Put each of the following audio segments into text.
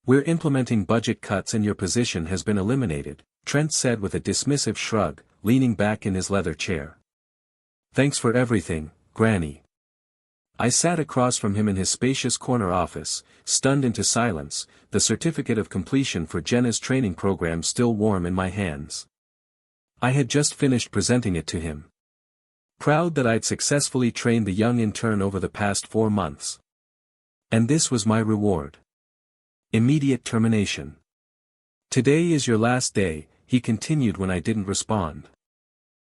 We're implementing budget cuts and your position has been eliminated, Trent said with a dismissive shrug, leaning back in his leather chair. Thanks for everything, Granny. I sat across from him in his spacious corner office, stunned into silence, the certificate of completion for Jenna's training program still warm in my hands. I had just finished presenting it to him. Proud that I'd successfully trained the young intern over the past 4 months. And this was my reward. Immediate termination. Today is your last day, he continued when I didn't respond.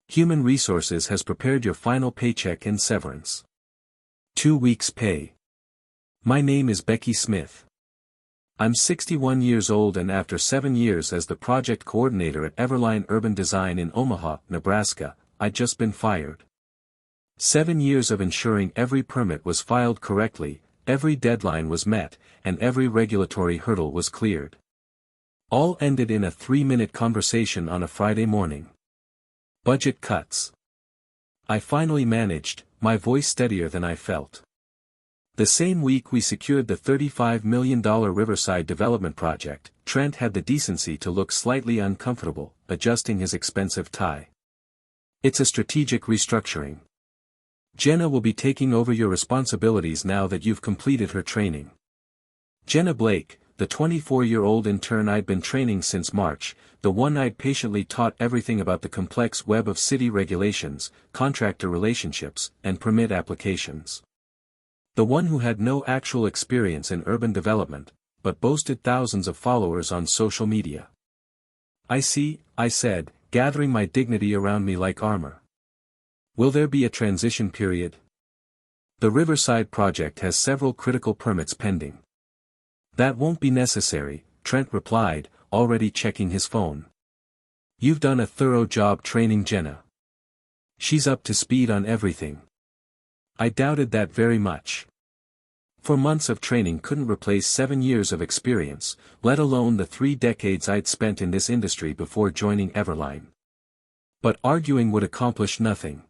Human Resources has prepared your final paycheck and severance. 2 weeks' pay. My name is Becky Smith. I'm 61 years old and after 7 years as the project coordinator at Everline Urban Design in Omaha, Nebraska, I'd just been fired. 7 years of ensuring every permit was filed correctly, every deadline was met, and every regulatory hurdle was cleared. All ended in a 3-minute conversation on a Friday morning. Budget cuts. I finally managed, my voice steadier than I felt. The same week we secured the $35 million Riverside development project, Trent had the decency to look slightly uncomfortable, adjusting his expensive tie. It's a strategic restructuring. Jenna will be taking over your responsibilities now that you've completed her training. Jenna Blake, the 24-year-old intern I'd been training since March, the one I'd patiently taught everything about the complex web of city regulations, contractor relationships, and permit applications. The one who had no actual experience in urban development, but boasted thousands of followers on social media. I see, I said, gathering my dignity around me like armor. Will there be a transition period? The Riverside project has several critical permits pending. That won't be necessary, Trent replied, already checking his phone. You've done a thorough job training Jenna. She's up to speed on everything. I doubted that very much. 4 months of training couldn't replace 7 years of experience, let alone the 3 decades I'd spent in this industry before joining Everline. But arguing would accomplish nothing.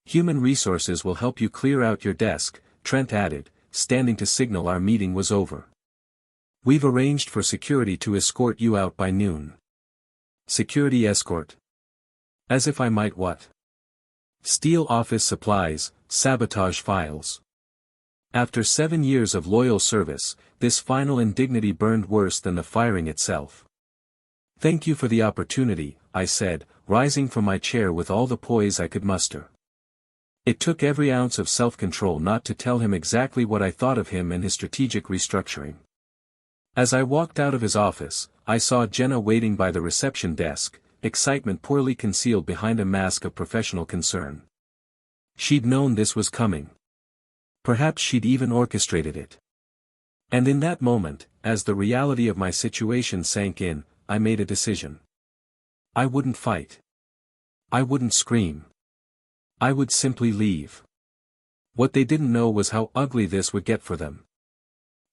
Human Resources will help you clear out your desk, Trent added, standing to signal our meeting was over. We've arranged for security to escort you out by noon. Security escort. As if I might what? Steal office supplies, sabotage files. After 7 years of loyal service, this final indignity burned worse than the firing itself. Thank you for the opportunity, I said, rising from my chair with all the poise I could muster. It took every ounce of self-control not to tell him exactly what I thought of him and his strategic restructuring. As I walked out of his office, I saw Jenna waiting by the reception desk, excitement poorly concealed behind a mask of professional concern. She'd known this was coming. Perhaps she'd even orchestrated it. And in that moment, as the reality of my situation sank in, I made a decision. I wouldn't fight. I wouldn't scream. I would simply leave. What they didn't know was how ugly this would get for them.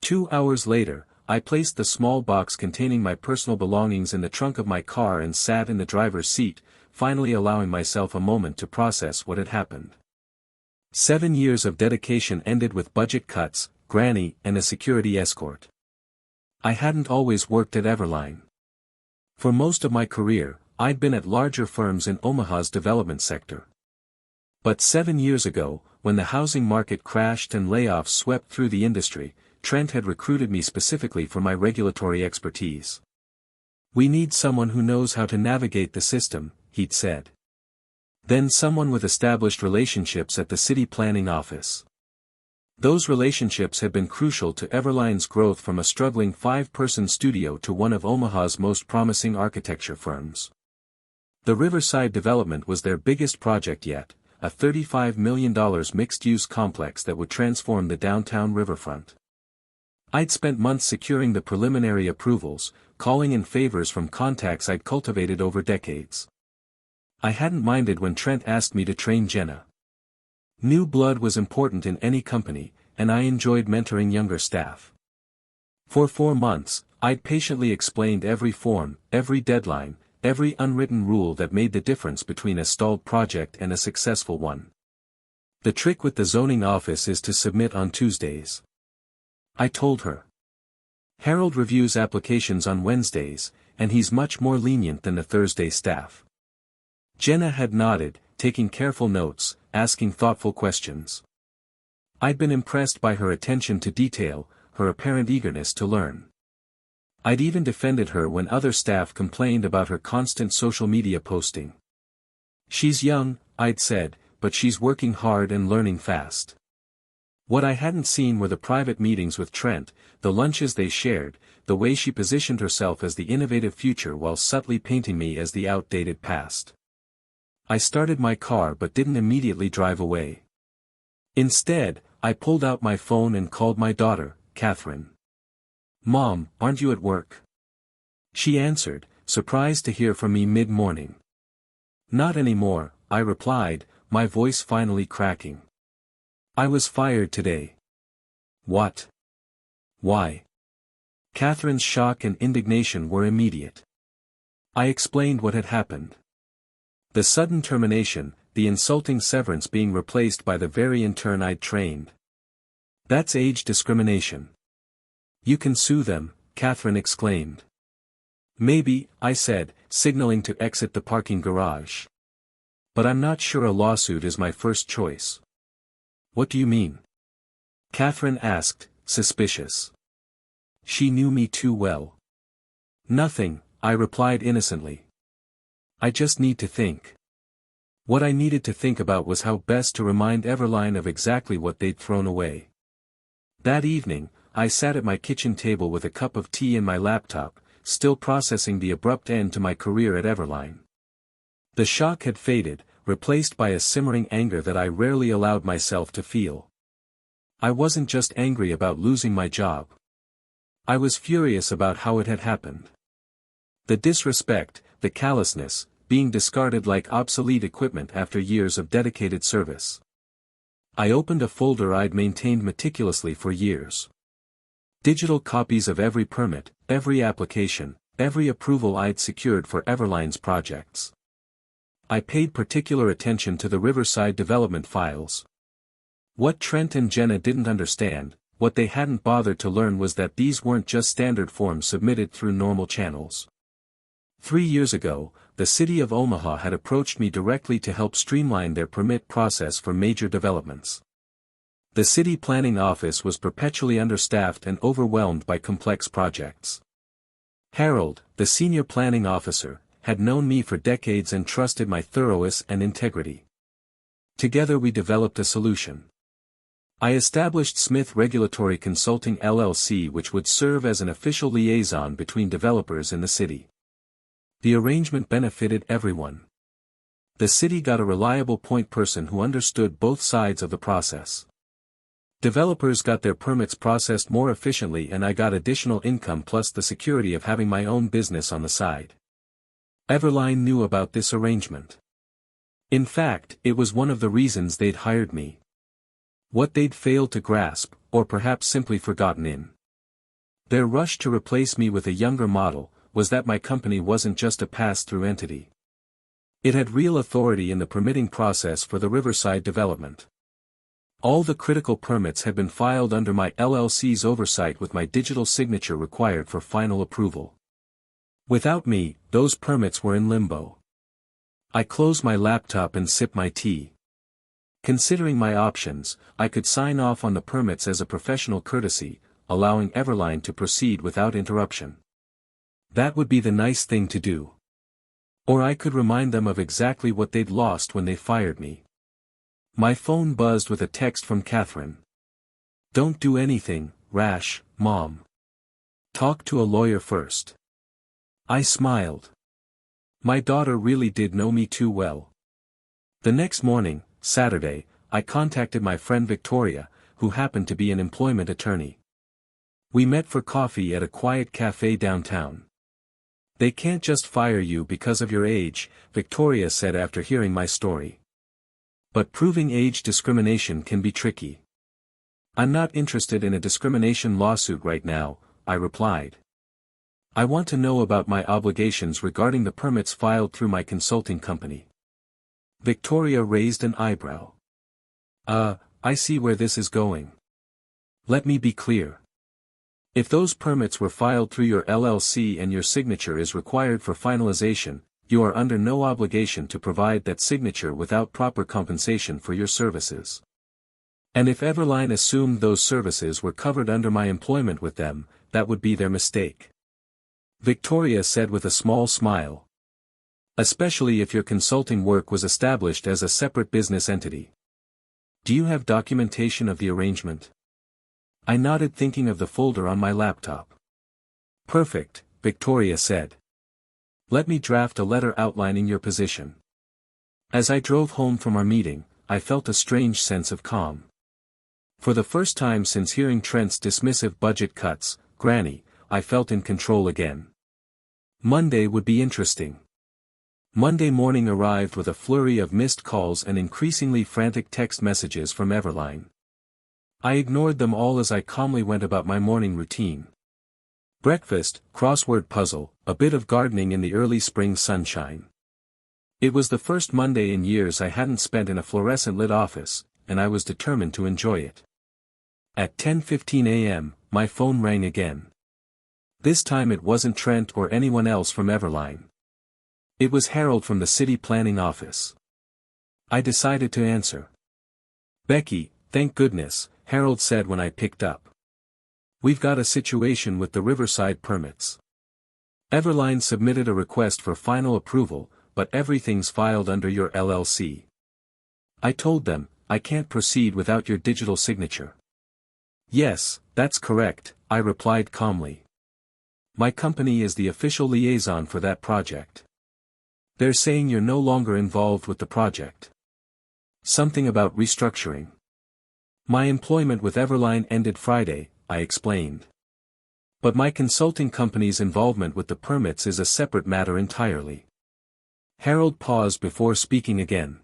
2 hours later, I placed the small box containing my personal belongings in the trunk of my car and sat in the driver's seat, finally allowing myself a moment to process what had happened. 7 years of dedication ended with budget cuts, Granny, and a security escort. I hadn't always worked at Everline. For most of my career, I'd been at larger firms in Omaha's development sector. But 7 years ago, when the housing market crashed and layoffs swept through the industry, Trent had recruited me specifically for my regulatory expertise. We need someone who knows how to navigate the system, he'd said. Then someone with established relationships at the city planning office. Those relationships had been crucial to Everline's growth from a struggling 5-person studio to one of Omaha's most promising architecture firms. The Riverside development was their biggest project yet, a $35 million mixed-use complex that would transform the downtown riverfront. I'd spent months securing the preliminary approvals, calling in favors from contacts I'd cultivated over decades. I hadn't minded when Trent asked me to train Jenna. New blood was important in any company, and I enjoyed mentoring younger staff. For 4 months, I'd patiently explained every form, every deadline, every unwritten rule that made the difference between a stalled project and a successful one. The trick with the zoning office is to submit on Tuesdays. I told her. Harold reviews applications on Wednesdays, and he's much more lenient than the Thursday staff. Jenna had nodded, taking careful notes, asking thoughtful questions. I'd been impressed by her attention to detail, her apparent eagerness to learn. I'd even defended her when other staff complained about her constant social media posting. She's young, I'd said, but she's working hard and learning fast. What I hadn't seen were the private meetings with Trent, the lunches they shared, the way she positioned herself as the innovative future while subtly painting me as the outdated past. I started my car but didn't immediately drive away. Instead, I pulled out my phone and called my daughter, Catherine. "Mom, aren't you at work?" She answered, surprised to hear from me mid-morning. "Not anymore," I replied, my voice finally cracking. "I was fired today." "What? Why?" Catherine's shock and indignation were immediate. I explained what had happened. The sudden termination, the insulting severance being replaced by the very intern I'd trained. "That's age discrimination." "You can sue them," Catherine exclaimed. "Maybe," I said, signaling to exit the parking garage. "But I'm not sure a lawsuit is my first choice." "What do you mean?" Catherine asked, suspicious. She knew me too well. "Nothing," I replied innocently. "I just need to think." What I needed to think about was how best to remind Everline of exactly what they'd thrown away. That evening, I sat at my kitchen table with a cup of tea and my laptop, still processing the abrupt end to my career at Everline. The shock had faded, replaced by a simmering anger that I rarely allowed myself to feel. I wasn't just angry about losing my job. I was furious about how it had happened. The disrespect, the callousness, being discarded like obsolete equipment after years of dedicated service. I opened a folder I'd maintained meticulously for years. Digital copies of every permit, every application, every approval I'd secured for Everline's projects. I paid particular attention to the Riverside development files. What Trent and Jenna didn't understand, what they hadn't bothered to learn was that these weren't just standard forms submitted through normal channels. 3 years ago, the city of Omaha had approached me directly to help streamline their permit process for major developments. The city planning office was perpetually understaffed and overwhelmed by complex projects. Harold, the senior planning officer, had known me for decades and trusted my thoroughness and integrity. Together we developed a solution. I established Smith Regulatory Consulting LLC, which would serve as an official liaison between developers and the city. The arrangement benefited everyone. The city got a reliable point person who understood both sides of the process. Developers got their permits processed more efficiently and I got additional income plus the security of having my own business on the side. Everline knew about this arrangement. In fact, it was one of the reasons they'd hired me. What they'd failed to grasp, or perhaps simply forgotten in their rush to replace me with a younger model, was that my company wasn't just a pass-through entity. It had real authority in the permitting process for the Riverside development. All the critical permits had been filed under my LLC's oversight with my digital signature required for final approval. Without me, those permits were in limbo. I closed my laptop and sipped my tea. Considering my options, I could sign off on the permits as a professional courtesy, allowing Everline to proceed without interruption. That would be the nice thing to do. Or I could remind them of exactly what they'd lost when they fired me. My phone buzzed with a text from Catherine. "Don't do anything rash, Mom. Talk to a lawyer first." I smiled. My daughter really did know me too well. The next morning, Saturday, I contacted my friend Victoria, who happened to be an employment attorney. We met for coffee at a quiet cafe downtown. "They can't just fire you because of your age," Victoria said after hearing my story. "But proving age discrimination can be tricky." "I'm not interested in a discrimination lawsuit right now," I replied. "I want to know about my obligations regarding the permits filed through my consulting company." Victoria raised an eyebrow. I see where this is going. Let me be clear. If those permits were filed through your LLC and your signature is required for finalization, you are under no obligation to provide that signature without proper compensation for your services. And if Everline assumed those services were covered under my employment with them, that would be their mistake. Victoria said with a small smile. Especially if your consulting work was established as a separate business entity. Do you have documentation of the arrangement? I nodded, thinking of the folder on my laptop. Perfect, Victoria said. Let me draft a letter outlining your position. As I drove home from our meeting, I felt a strange sense of calm. For the first time since hearing Trent's dismissive budget cuts, Granny, I felt in control again. Monday would be interesting. Monday morning arrived with a flurry of missed calls and increasingly frantic text messages from Everline. I ignored them all as I calmly went about my morning routine. Breakfast, crossword puzzle, a bit of gardening in the early spring sunshine. It was the first Monday in years I hadn't spent in a fluorescent-lit office, and I was determined to enjoy it. At 10:15 a.m., my phone rang again. This time it wasn't Trent or anyone else from Everline. It was Harold from the city planning office. I decided to answer. Becky, thank goodness, Harold said when I picked up. We've got a situation with the Riverside permits. Everline submitted a request for final approval, but everything's filed under your LLC. I told them, I can't proceed without your digital signature. Yes, that's correct, I replied calmly. My company is the official liaison for that project. They're saying you're no longer involved with the project. Something about restructuring. My employment with Everline ended Friday, I explained. But my consulting company's involvement with the permits is a separate matter entirely. Harold paused before speaking again.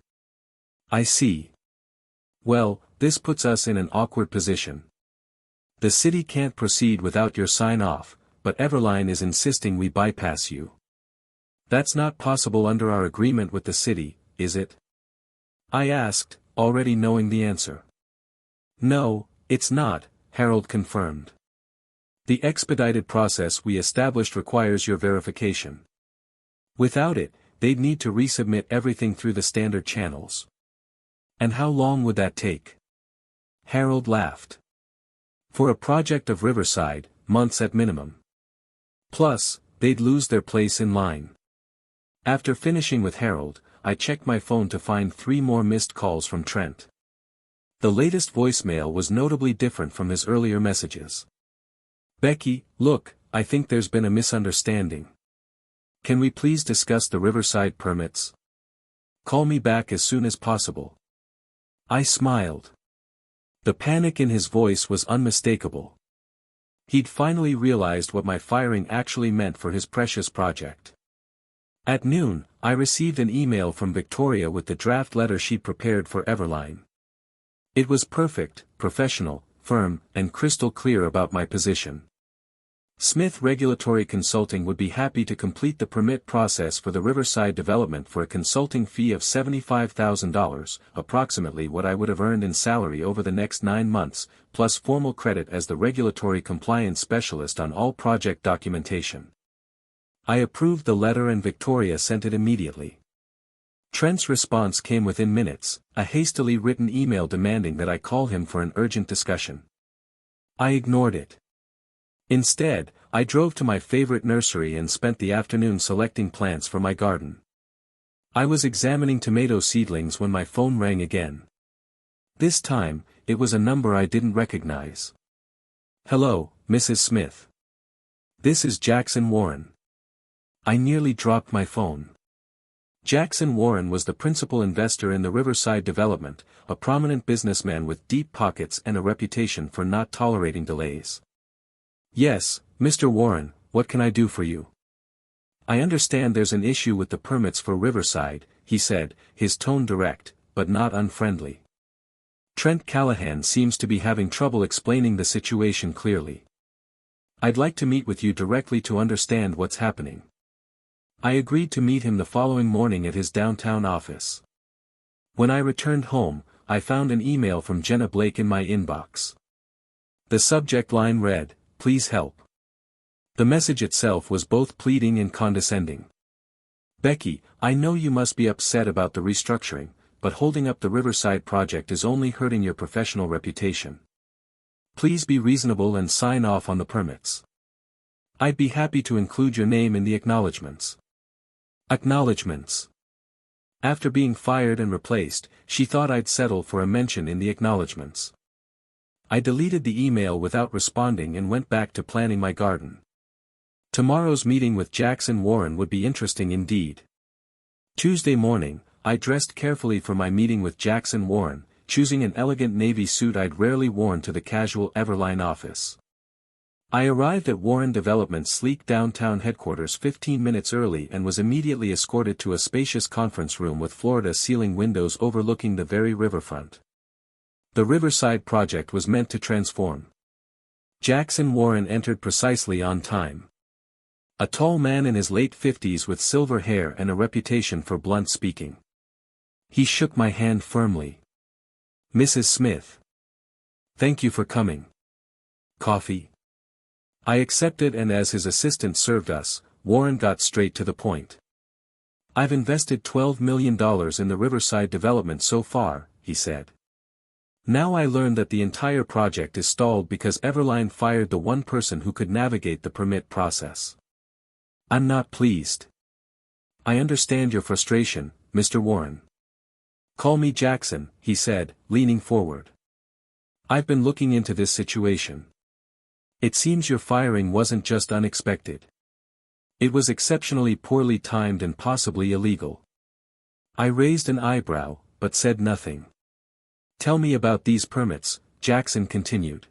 I see. Well, this puts us in an awkward position. The city can't proceed without your sign-off, but Everline is insisting we bypass you. That's not possible under our agreement with the city, is it? I asked, already knowing the answer. No, it's not, Harold confirmed. The expedited process we established requires your verification. Without it, they'd need to resubmit everything through the standard channels. And how long would that take? Harold laughed. For a project of Riverside, months at minimum. Plus, they'd lose their place in line. After finishing with Harold, I checked my phone to find 3 more missed calls from Trent. The latest voicemail was notably different from his earlier messages. Becky, look, I think there's been a misunderstanding. Can we please discuss the Riverside permits? Call me back as soon as possible. I smiled. The panic in his voice was unmistakable. He'd finally realized what my firing actually meant for his precious project. At noon, I received an email from Victoria with the draft letter she'd prepared for Everline. It was perfect, professional, firm, and crystal clear about my position. Smith Regulatory Consulting would be happy to complete the permit process for the Riverside development for a consulting fee of $75,000, approximately what I would have earned in salary over the next 9 months, plus formal credit as the regulatory compliance specialist on all project documentation. I approved the letter and Victoria sent it immediately. Trent's response came within minutes, a hastily written email demanding that I call him for an urgent discussion. I ignored it. Instead, I drove to my favorite nursery and spent the afternoon selecting plants for my garden. I was examining tomato seedlings when my phone rang again. This time, it was a number I didn't recognize. Hello, Mrs. Smith. This is Jackson Warren. I nearly dropped my phone. Jackson Warren was the principal investor in the Riverside development, a prominent businessman with deep pockets and a reputation for not tolerating delays. Yes, Mr. Warren, what can I do for you? I understand there's an issue with the permits for Riverside, he said, his tone direct, but not unfriendly. Trent Callahan seems to be having trouble explaining the situation clearly. I'd like to meet with you directly to understand what's happening. I agreed to meet him the following morning at his downtown office. When I returned home, I found an email from Jenna Blake in my inbox. The subject line read, please help. The message itself was both pleading and condescending. Becky, I know you must be upset about the restructuring, but holding up the Riverside project is only hurting your professional reputation. Please be reasonable and sign off on the permits. I'd be happy to include your name in the acknowledgements. Acknowledgements. After being fired and replaced, she thought I'd settle for a mention in the acknowledgements. I deleted the email without responding and went back to planning my garden. Tomorrow's meeting with Jackson Warren would be interesting indeed. Tuesday morning, I dressed carefully for my meeting with Jackson Warren, choosing an elegant navy suit I'd rarely worn to the casual Everline office. I arrived at Warren Development's sleek downtown headquarters 15 minutes early and was immediately escorted to a spacious conference room with floor-to-ceiling windows overlooking the very riverfront. The Riverside project was meant to transform. Jackson Warren entered precisely on time. A tall man in his late 50s with silver hair and a reputation for blunt speaking. He shook my hand firmly. Mrs. Smith. Thank you for coming. Coffee? I accepted, and as his assistant served us, Warren got straight to the point. I've invested $12 million in the Riverside development so far, he said. Now I learned that the entire project is stalled because Everline fired the one person who could navigate the permit process. I'm not pleased. I understand your frustration, Mr. Warren. Call me Jackson, he said, leaning forward. I've been looking into this situation. It seems your firing wasn't just unexpected. It was exceptionally poorly timed and possibly illegal. I raised an eyebrow, but said nothing. Tell me about these permits, Jackson continued.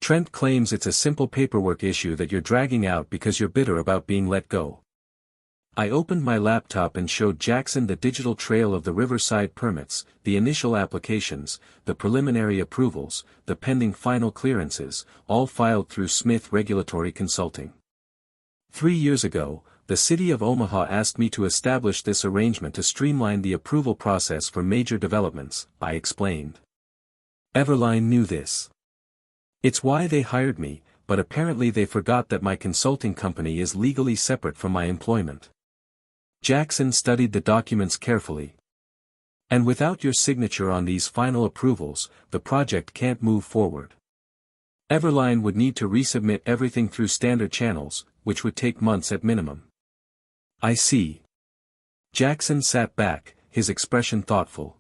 Trent claims it's a simple paperwork issue that you're dragging out because you're bitter about being let go. I opened my laptop and showed Jackson the digital trail of the Riverside permits, the initial applications, the preliminary approvals, the pending final clearances, all filed through Smith Regulatory Consulting. 3 years ago, the City of Omaha asked me to establish this arrangement to streamline the approval process for major developments, I explained. Everline knew this. It's why they hired me, but apparently they forgot that my consulting company is legally separate from my employment. Jackson studied the documents carefully. And without your signature on these final approvals, the project can't move forward. Everline would need to resubmit everything through standard channels, which would take months at minimum. I see. Jackson sat back, his expression thoughtful.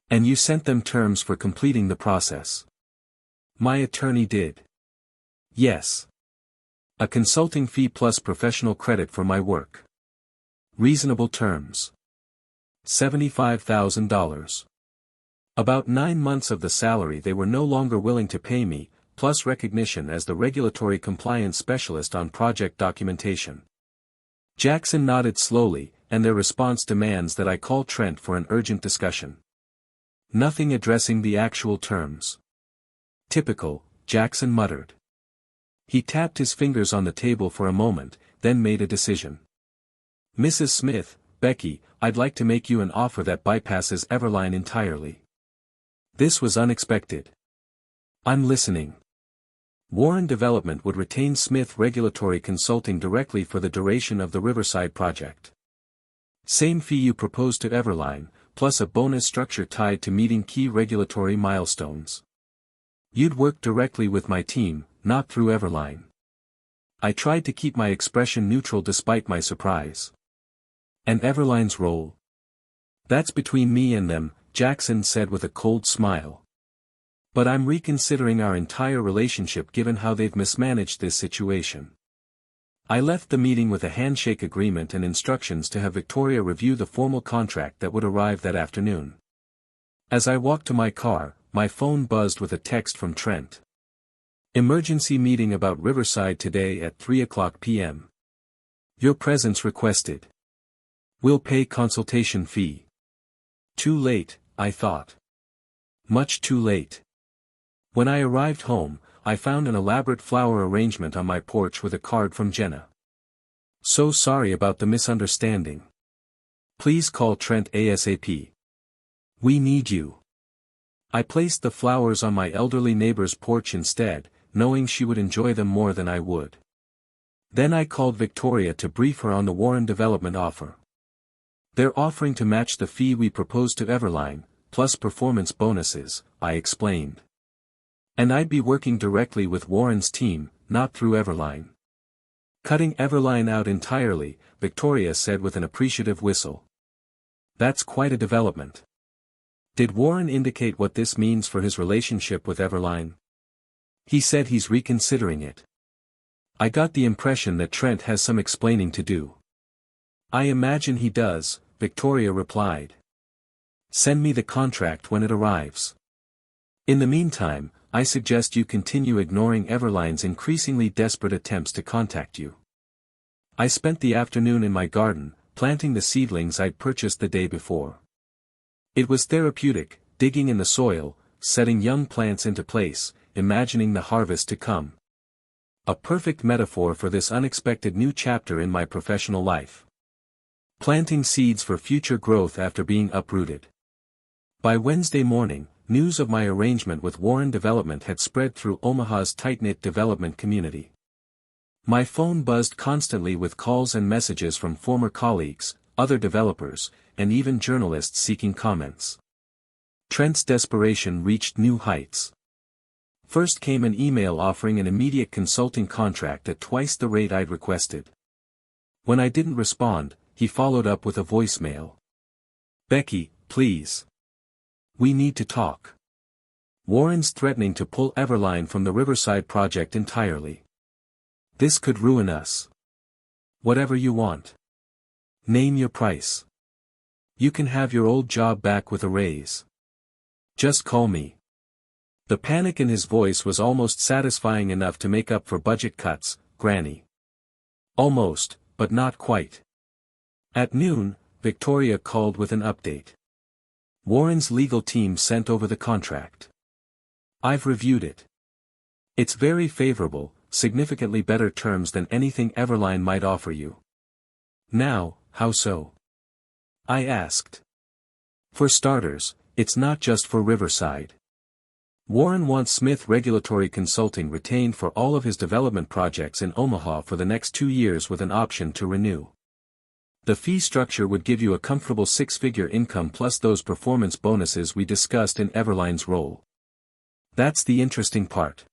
And you sent them terms for completing the process? My attorney did. Yes. A consulting fee plus professional credit for my work. Reasonable terms. $75,000. About 9 months of the salary they were no longer willing to pay me, plus recognition as the regulatory compliance specialist on project documentation. Jackson nodded slowly, and their response demands that I call Trent for an urgent discussion. Nothing addressing the actual terms. Typical, Jackson muttered. He tapped his fingers on the table for a moment, then made a decision. Mrs. Smith, Becky, I'd like to make you an offer that bypasses Everline entirely. This was unexpected. I'm listening. Warren Development would retain Smith Regulatory Consulting directly for the duration of the Riverside project. Same fee you proposed to Everline, plus a bonus structure tied to meeting key regulatory milestones. You'd work directly with my team, not through Everline. I tried to keep my expression neutral despite my surprise. And Everline's role? That's between me and them, Jackson said with a cold smile. But I'm reconsidering our entire relationship given how they've mismanaged this situation. I left the meeting with a handshake agreement and instructions to have Victoria review the formal contract that would arrive that afternoon. As I walked to my car, my phone buzzed with a text from Trent. Emergency meeting about Riverside today at 3:00 p.m. Your presence requested. We'll pay consultation fee. Too late, I thought. Much too late. When I arrived home, I found an elaborate flower arrangement on my porch with a card from Jenna. So sorry about the misunderstanding. Please call Trent ASAP. We need you. I placed the flowers on my elderly neighbor's porch instead, knowing she would enjoy them more than I would. Then I called Victoria to brief her on the Warren Development offer. They're offering to match the fee we proposed to Everline, plus performance bonuses, I explained. And I'd be working directly with Warren's team, not through Everline. Cutting Everline out entirely, Victoria said with an appreciative whistle. That's quite a development. Did Warren indicate what this means for his relationship with Everline? He said he's reconsidering it. I got the impression that Trent has some explaining to do. I imagine he does, Victoria replied. Send me the contract when it arrives. In the meantime, I suggest you continue ignoring Everline's increasingly desperate attempts to contact you. I spent the afternoon in my garden, planting the seedlings I'd purchased the day before. It was therapeutic, digging in the soil, setting young plants into place, imagining the harvest to come. A perfect metaphor for this unexpected new chapter in my professional life. Planting seeds for future growth after being uprooted. By Wednesday morning, news of my arrangement with Warren Development had spread through Omaha's tight-knit development community. My phone buzzed constantly with calls and messages from former colleagues, other developers, and even journalists seeking comments. Trent's desperation reached new heights. First came an email offering an immediate consulting contract at twice the rate I'd requested. When I didn't respond, he followed up with a voicemail. Becky, please. We need to talk. Warren's threatening to pull Everline from the Riverside project entirely. This could ruin us. Whatever you want. Name your price. You can have your old job back with a raise. Just call me. The panic in his voice was almost satisfying enough to make up for budget cuts, Granny. Almost, but not quite. At noon, Victoria called with an update. Warren's legal team sent over the contract. I've reviewed it. It's very favorable, significantly better terms than anything Everline might offer you. Now, how so? I asked. For starters, it's not just for Riverside. Warren wants Smith Regulatory Consulting retained for all of his development projects in Omaha for the next 2 years with an option to renew. The fee structure would give you a comfortable 6-figure income plus those performance bonuses we discussed in Everline's role. That's the interesting part.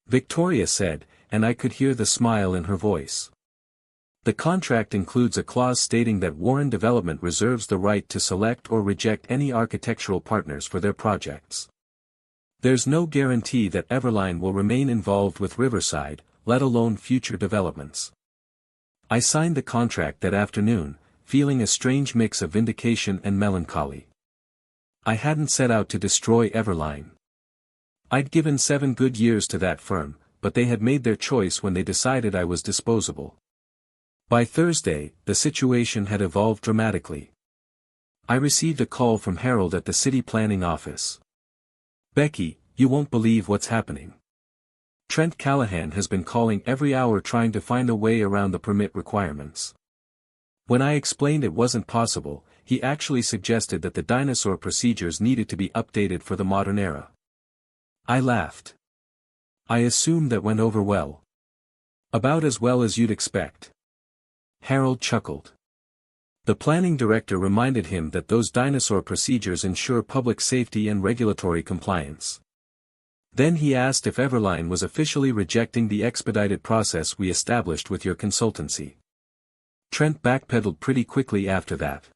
Victoria said, and I could hear the smile in her voice. The contract includes a clause stating that Warren Development reserves the right to select or reject any architectural partners for their projects. There's no guarantee that Everline will remain involved with Riverside, let alone future developments. I signed the contract that afternoon, feeling a strange mix of vindication and melancholy. I hadn't set out to destroy Everline. I'd given 7 good years to that firm, but they had made their choice when they decided I was disposable. By Thursday, the situation had evolved dramatically. I received a call from Harold at the city planning office. Becky, you won't believe what's happening. Trent Callahan has been calling every hour trying to find a way around the permit requirements. When I explained it wasn't possible, he actually suggested that the dinosaur procedures needed to be updated for the modern era. I laughed. I assumed that went over well. About as well as you'd expect. Harold chuckled. The planning director reminded him that those dinosaur procedures ensure public safety and regulatory compliance. Then he asked if Everline was officially rejecting the expedited process we established with your consultancy. Trent backpedaled pretty quickly after that.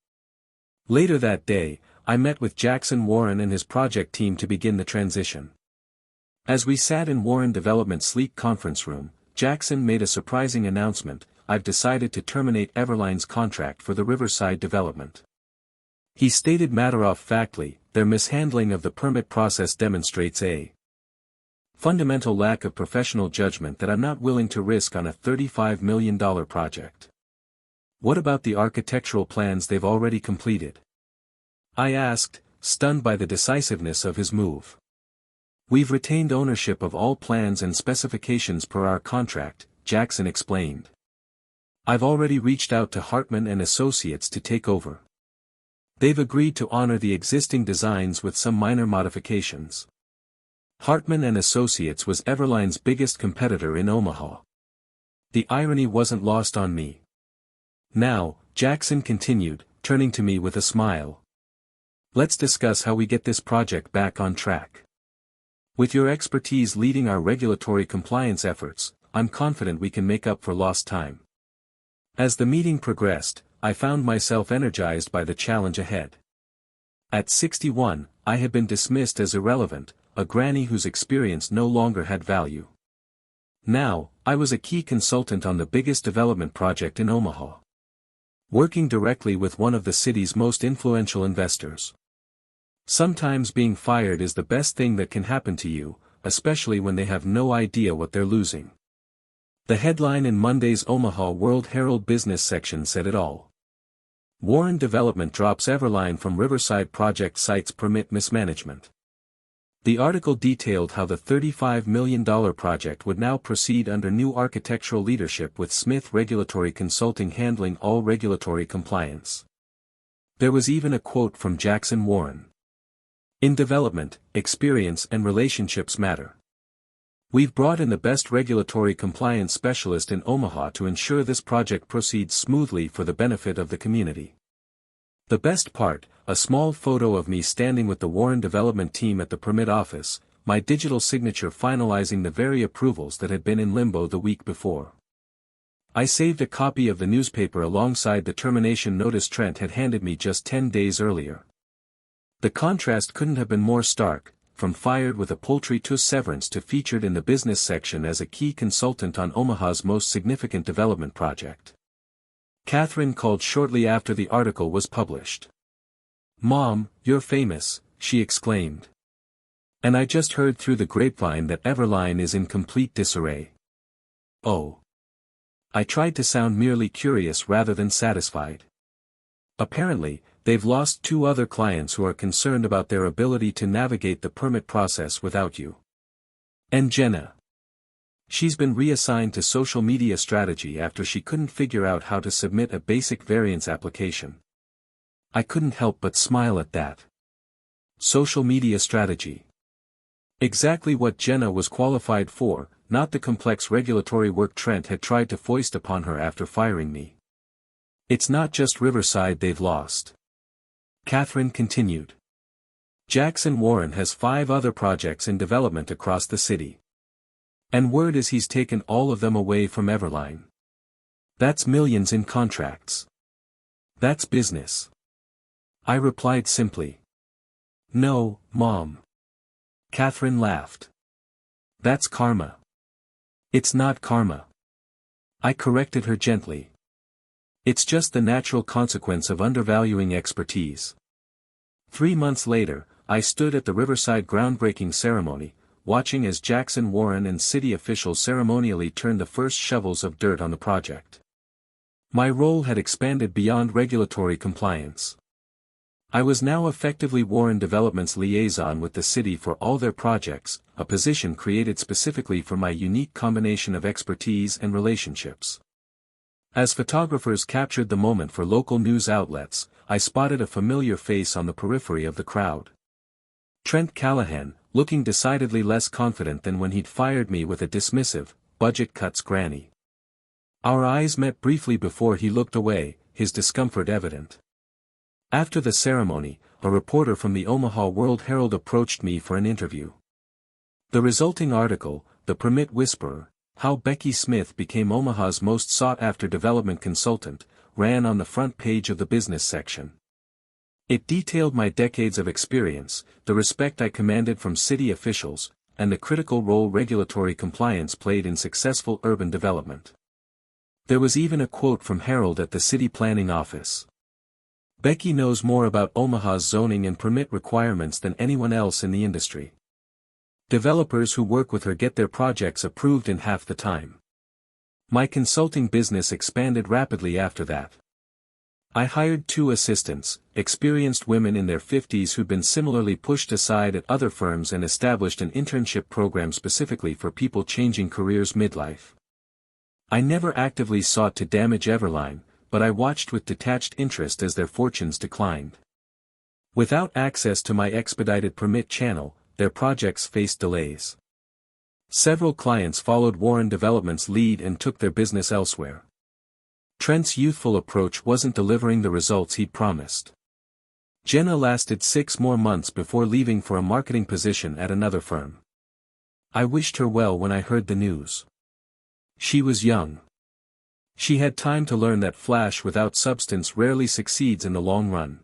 Later that day, I met with Jackson Warren and his project team to begin the transition. As we sat in Warren Development's sleek conference room, Jackson made a surprising announcement: I've decided to terminate Everline's contract for the Riverside development. He stated matter-of-factly, their mishandling of the permit process demonstrates a fundamental lack of professional judgment that I'm not willing to risk on a $35 million project. What about the architectural plans they've already completed? I asked, stunned by the decisiveness of his move. We've retained ownership of all plans and specifications per our contract, Jackson explained. I've already reached out to Hartman and Associates to take over. They've agreed to honor the existing designs with some minor modifications. Hartman and Associates was Everline's biggest competitor in Omaha. The irony wasn't lost on me. Now, Jackson continued, turning to me with a smile. Let's discuss how we get this project back on track. With your expertise leading our regulatory compliance efforts, I'm confident we can make up for lost time. As the meeting progressed, I found myself energized by the challenge ahead. At 61, I had been dismissed as irrelevant, a granny whose experience no longer had value. Now, I was a key consultant on the biggest development project in Omaha. Working directly with one of the city's most influential investors. Sometimes being fired is the best thing that can happen to you, especially when they have no idea what they're losing. The headline in Monday's Omaha World Herald business section said it all. Warren Development drops Everline from Riverside project cites permit mismanagement. The article detailed how the $35 million project would now proceed under new architectural leadership with Smith Regulatory Consulting handling all regulatory compliance. There was even a quote from Jackson Warren. In development, experience and relationships matter. We've brought in the best regulatory compliance specialist in Omaha to ensure this project proceeds smoothly for the benefit of the community. The best part, a small photo of me standing with the Warren development team at the permit office, my digital signature finalizing the very approvals that had been in limbo the week before. I saved a copy of the newspaper alongside the termination notice Trent had handed me just 10 days earlier. The contrast couldn't have been more stark, from fired with a paltry severance to featured in the business section as a key consultant on Omaha's most significant development project. Catherine called shortly after the article was published. "Mom, you're famous," she exclaimed. "And I just heard through the grapevine that Everline is in complete disarray." "Oh." I tried to sound merely curious rather than satisfied. "Apparently, they've lost 2 other clients who are concerned about their ability to navigate the permit process without you. And Jenna. She's been reassigned to social media strategy after she couldn't figure out how to submit a basic variance application." I couldn't help but smile at that. Social media strategy. Exactly what Jenna was qualified for, not the complex regulatory work Trent had tried to foist upon her after firing me. "It's not just Riverside they've lost," Catherine continued. "Jackson Warren has 5 other projects in development across the city. And word is he's taken all of them away from Everline. That's millions in contracts. That's business." I replied simply. "No, Mom." Catherine laughed. "That's karma." "It's not karma." I corrected her gently. "It's just the natural consequence of undervaluing expertise." 3 months later, I stood at the Riverside groundbreaking ceremony, watching as Jackson Warren and city officials ceremonially turned the first shovels of dirt on the project. My role had expanded beyond regulatory compliance. I was now effectively Warren Development's liaison with the city for all their projects, a position created specifically for my unique combination of expertise and relationships. As photographers captured the moment for local news outlets, I spotted a familiar face on the periphery of the crowd. Trent Callahan, looking decidedly less confident than when he'd fired me with a dismissive, "budget cuts granny." Our eyes met briefly before he looked away, his discomfort evident. After the ceremony, a reporter from the Omaha World Herald approached me for an interview. The resulting article, The Permit Whisperer, How Becky Smith Became Omaha's Most Sought-After Development Consultant, ran on the front page of the business section. It detailed my decades of experience, the respect I commanded from city officials, and the critical role regulatory compliance played in successful urban development. There was even a quote from Harold at the city planning office. "Becky knows more about Omaha's zoning and permit requirements than anyone else in the industry. Developers who work with her get their projects approved in half the time." My consulting business expanded rapidly after that. I hired 2 assistants, experienced women in their 50s who'd been similarly pushed aside at other firms, and established an internship program specifically for people changing careers midlife. I never actively sought to damage Everline, but I watched with detached interest as their fortunes declined. Without access to my expedited permit channel, their projects faced delays. Several clients followed Warren Development's lead and took their business elsewhere. Trent's youthful approach wasn't delivering the results he'd promised. Jenna lasted 6 more months before leaving for a marketing position at another firm. I wished her well when I heard the news. She was young. She had time to learn that flash without substance rarely succeeds in the long run.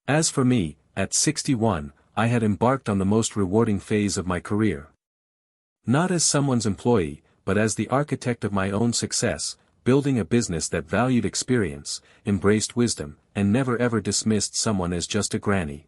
As for me, at 61, I had embarked on the most rewarding phase of my career. Not as someone's employee, but as the architect of my own success, building a business that valued experience, embraced wisdom, and never ever dismissed someone as just a granny.